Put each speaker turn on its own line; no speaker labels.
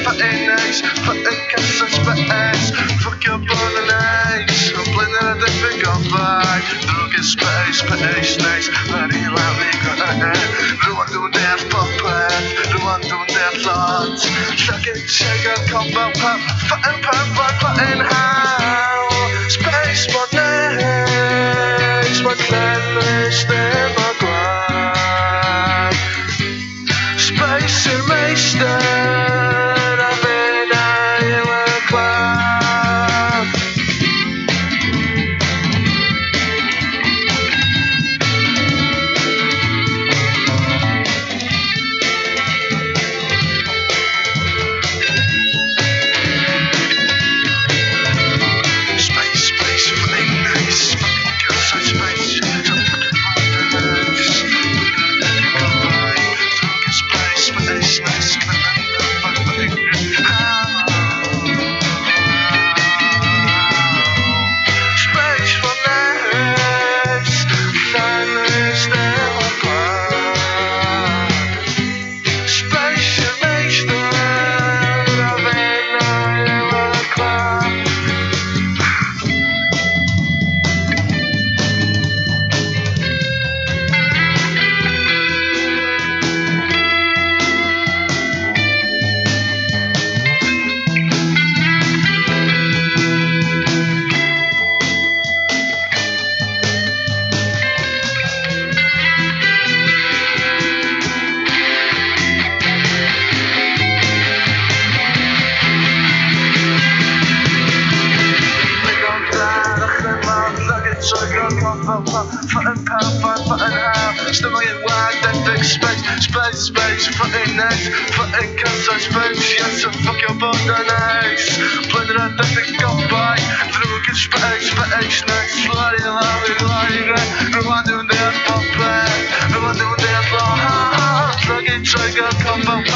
fucking nice, fucking kiss and Sbeis. Fuck your bone and ice, I'm blending a different goodbye. Drug is Sbeis, nice, very loudly grind. Ruan doing their puppet, Ruan doing their thoughts. Suck it, shake it, combo pop, fucking pump, fucking how. Sbeis, what nice, what cleanliness, they're my grind. Sbeis, your meester. Sbeis, fucking nice, fucking kiss and Sbeis. Yes, and fuck your bone and ice. Blending a different goodbye. Drug is Sbeis, nice, bloody grind. Ruan doing their puppet, Ruan doing their thoughts. Drug it, trigger, combo.